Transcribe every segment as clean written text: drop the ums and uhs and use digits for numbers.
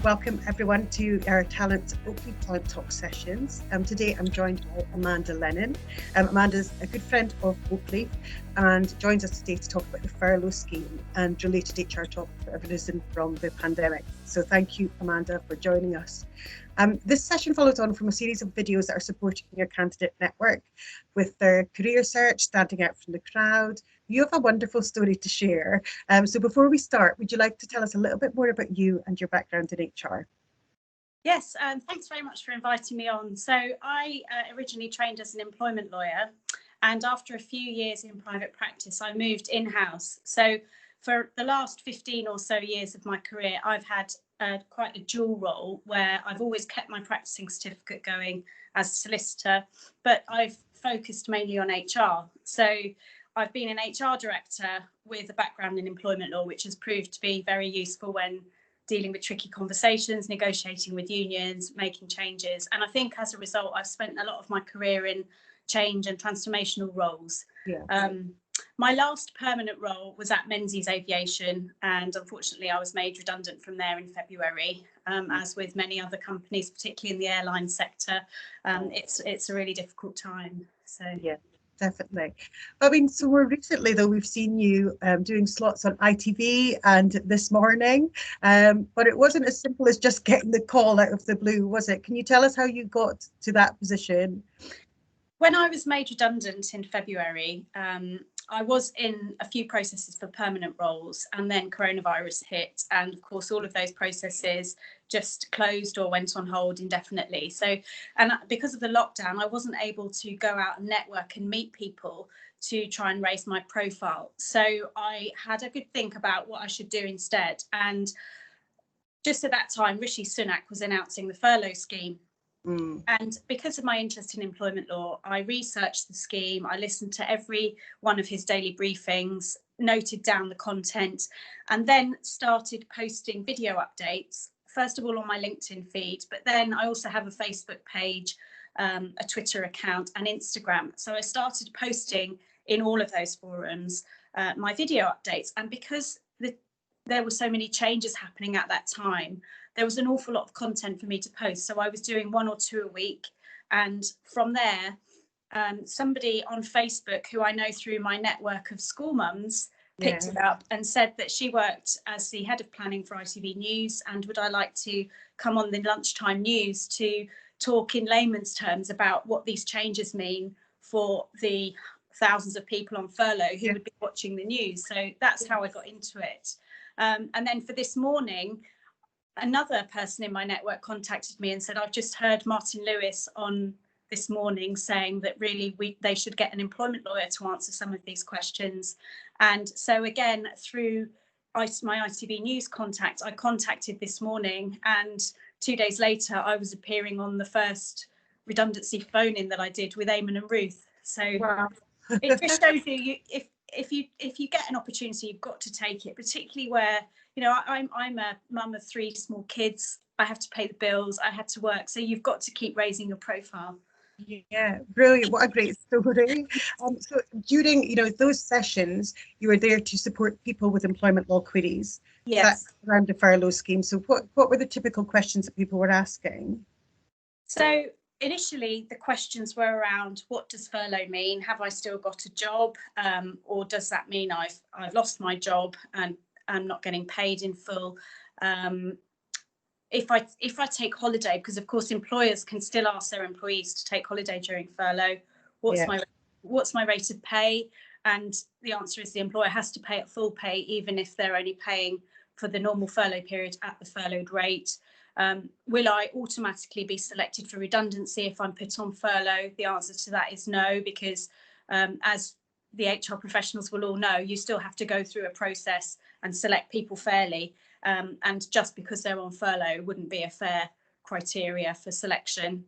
Welcome everyone to our Oakley Talent Talk sessions. Today I'm joined by Amanda Lennon. Amanda's a good friend of Oakley and joins us today to talk about the Furlough Scheme and related HR topics that have arisen from the pandemic. So thank you, Amanda, for joining us. This session follows on from a series of videos that are supporting your candidate network with their career search, standing out from the crowd. You have a wonderful story to share. So before we start, would you like to tell us a little bit more about you and your background in HR? Yes, thanks very much for inviting me on. So I originally trained as an employment lawyer, and after a few years in private practice, I moved in-house. So for the last 15 or so years of my career, I've had quite a dual role where I've always kept my practicing certificate going as a solicitor, but I've focused mainly on HR. So I've been an HR director with a background in employment law, which has proved to be very useful when dealing with tricky conversations, negotiating with unions, making changes. And I think as a result, I've spent a lot of my career in change and transformational roles. Yeah. My last permanent role was at Menzies Aviation, and unfortunately I was made redundant from there in February. As with many other companies, particularly in the airline sector, it's a really difficult time. So yeah. Definitely. I mean, so more recently, though, we've seen you doing slots on ITV and This Morning, but it wasn't as simple as just getting the call out of the blue, was it? Can you tell us how you got to that position? When I was made redundant in February, I was in a few processes for permanent roles, and then coronavirus hit, and of course all of those processes just closed or went on hold indefinitely. So, and because of the lockdown, I wasn't able to go out and network and meet people to try and raise my profile. So I had a good think about what I should do instead. And just at that time, Rishi Sunak was announcing the Furlough Scheme. And because of my interest in employment law, I researched the scheme, I listened to every one of his daily briefings, noted down the content, and then started posting video updates, first of all on my LinkedIn feed, but then I also have a Facebook page, a Twitter account and Instagram. So I started posting in all of those forums my video updates. And because there were so many changes happening at that time, there was an awful lot of content for me to post. So I was doing 1 or 2 a week. And from there, somebody on Facebook who I know through my network of school mums picked it up and said that she worked as the head of planning for ITV News, and would I like to come on the lunchtime news to talk in layman's terms about what these changes mean for the thousands of people on furlough who would be watching the news. So that's how I got into it. And then for This Morning, another person in my network contacted me and said, I've just heard Martin Lewis on This Morning saying that really they should get an employment lawyer to answer some of these questions. And so again, through my ITV News contact, I contacted This Morning, and 2 days later, I was appearing on the first redundancy phone-in that I did with Eamon and Ruth. So wow. It just shows you, if you get an opportunity, you've got to take it, particularly where, you know, I'm a mum of 3 small kids. I have to pay the bills. I had to work. So you've got to keep raising your profile. Yeah, brilliant. What a great story. So during, those sessions, you were there to support people with employment law queries. Yes. Around the furlough scheme. So what were the typical questions that people were asking? So initially, the questions were around, what does furlough mean? Have I still got a job? Or does that mean I've lost my job and I'm not getting paid in full? If I take holiday, because of course employers can still ask their employees to take holiday during furlough, what's my rate of pay? And the answer is the employer has to pay at full pay, even if they're only paying for the normal furlough period at the furloughed rate. Will I automatically be selected for redundancy if I'm put on furlough? The answer to that is no, because as the HR professionals will all know, you still have to go through a process and select people fairly. And just because they're on furlough wouldn't be a fair criteria for selection.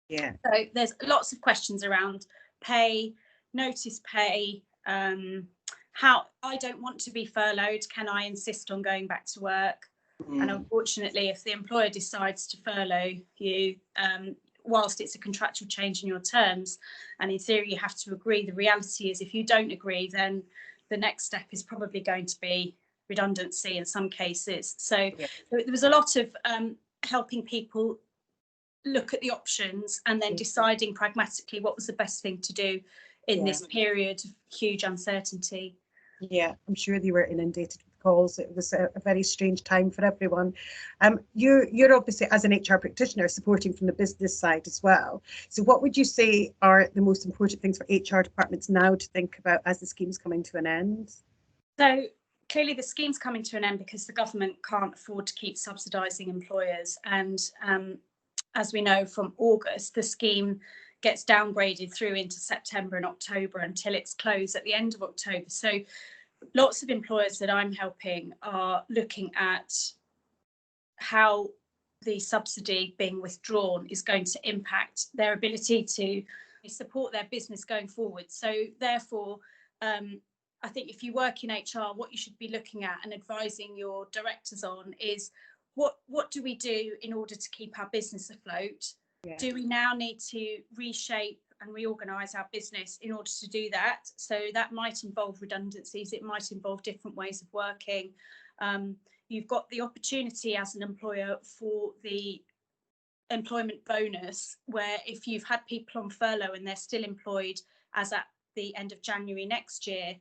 Yeah. So there's lots of questions around pay, notice pay, how I don't want to be furloughed. Can I insist on going back to work? And unfortunately, if the employer decides to furlough you, whilst it's a contractual change in your terms, and in theory you have to agree, the reality is if you don't agree, then the next step is probably going to be redundancy in some cases. So there was a lot of helping people look at the options and then deciding pragmatically what was the best thing to do in this period of huge uncertainty. Yeah, I'm sure they were inundated with calls. It was a very strange time for everyone. You're obviously, as an HR practitioner, supporting from the business side as well. So what would you say are the most important things for HR departments now to think about as the scheme's coming to an end? So clearly the scheme's coming to an end because the government can't afford to keep subsidising employers. And as we know from August, the scheme gets downgraded through into September and October until it's closed at the end of October. So lots of employers that I'm helping are looking at how the subsidy being withdrawn is going to impact their ability to support their business going forward. So therefore, I think if you work in HR, what you should be looking at and advising your directors on is what do we do in order to keep our business afloat? Yeah. Do we now need to reshape and reorganise our business in order to do that? So that might involve redundancies, it might involve different ways of working. You've got the opportunity as an employer for the employment bonus, where if you've had people on furlough and they're still employed as at the end of January next year,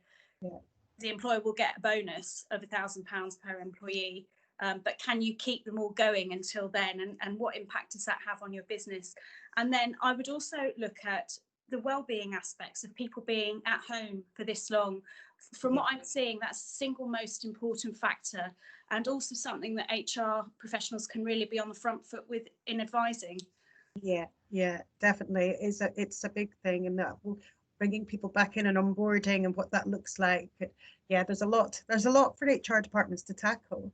the employer will get a bonus of £1,000 per employee. But can you keep them all going until then, and what impact does that have on your business? And then I would also look at the well-being aspects of people being at home for this long. From what I'm seeing, that's the single most important factor, and also something that HR professionals can really be on the front foot with in advising. Yeah, definitely. It's a big thing, and that will bringing people back in and onboarding and what that looks like. Yeah, there's a lot for HR departments to tackle.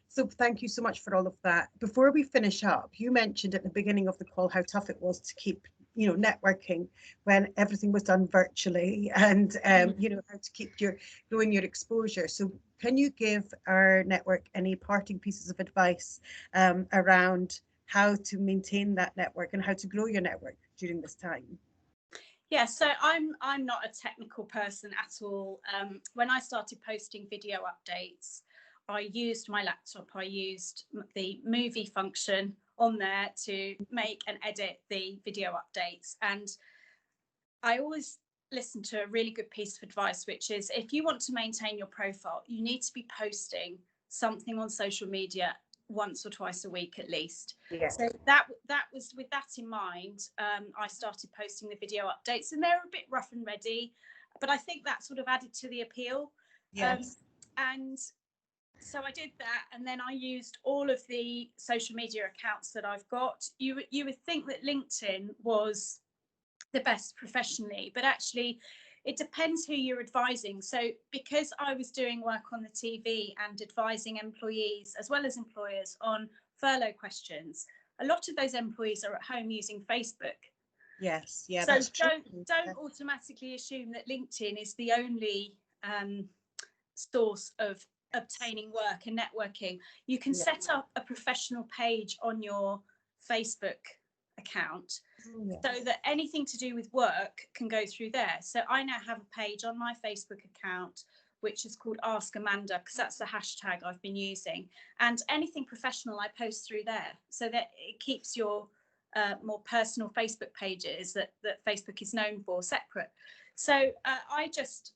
So thank you so much for all of that. Before we finish up, you mentioned at the beginning of the call how tough it was to keep networking when everything was done virtually, and how to keep growing your exposure. So can you give our network any parting pieces of advice around how to maintain that network and how to grow your network during this time? Yeah, so I'm not a technical person at all. When I started posting video updates, I used my laptop. I used the movie function on there to make and edit the video updates. And I always listen to a really good piece of advice, which is if you want to maintain your profile, you need to be posting something on social media once or twice a week at least. Yeah. So that was with that in mind, I started posting the video updates, and they're a bit rough and ready, but I think that sort of added to the appeal. Yes. And so I did that, and then I used all of the social media accounts that I've got. You would think that LinkedIn was the best professionally, but actually it depends who you're advising. So because I was doing work on the TV and advising employees as well as employers on furlough questions, a lot of those employees are at home using Facebook. Yes, yeah. So don't automatically assume that LinkedIn is the only source of obtaining work and networking. You can set up a professional page on your Facebook account so that anything to do with work can go through there. So I now have a page on my Facebook account which is called Ask Amanda, because that's the hashtag I've been using, and anything professional I post through there, so that it keeps your more personal Facebook pages that Facebook is known for separate. So I just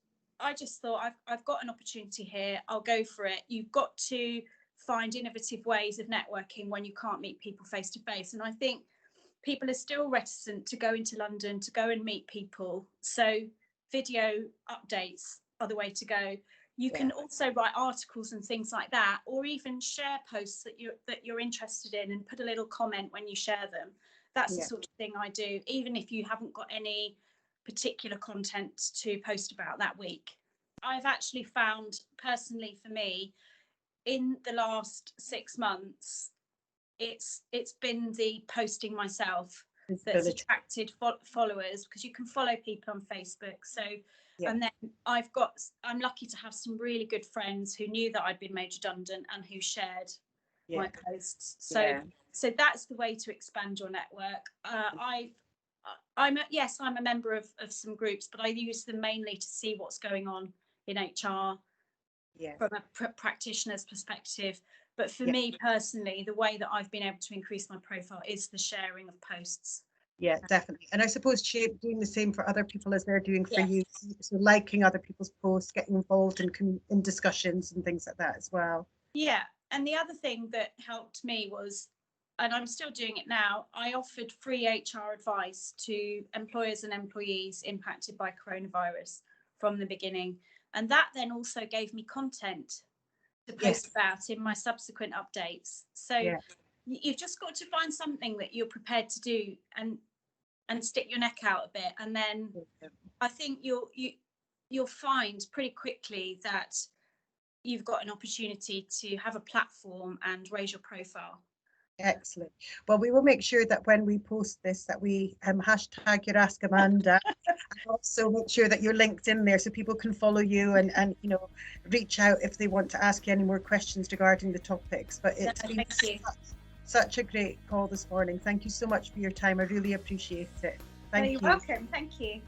thought I've got an opportunity here, I'll go for it. You've got to find innovative ways of networking when you can't meet people face to face, and I think people are still reticent to go into London to go and meet people. So video updates are the way to go. You can also write articles and things like that, or even share posts that you're interested in and put a little comment when you share them. That's the sort of thing I do, even if you haven't got any particular content to post about that week. I've actually found personally for me, in the last 6 months, it's been the posting myself that's attracted followers, because you can follow people on Facebook. So and then I'm lucky to have some really good friends who knew that I'd been made redundant and who shared my posts. So that's the way to expand your network. I'm a member of some groups, but I use them mainly to see what's going on in HR from a practitioner's perspective. But for me personally, the way that I've been able to increase my profile is the sharing of posts. Yeah, definitely. And I suppose doing the same for other people as they're doing for you. So liking other people's posts, getting involved in discussions and things like that as well. Yeah. And the other thing that helped me was, and I'm still doing it now, I offered free HR advice to employers and employees impacted by coronavirus from the beginning. And that then also gave me content to post about in my subsequent updates. So you've just got to find something that you're prepared to do and stick your neck out a bit, and then I think you'll find pretty quickly that you've got an opportunity to have a platform and raise your profile. Excellent. Well, we will make sure that when we post this that we hashtag your Ask Amanda, and also make sure that you're linked in there so people can follow you and you know, reach out if they want to ask you any more questions regarding the topics. But it's been such a great call this morning. Thank you so much for your time. I really appreciate it. You're welcome. Thank you.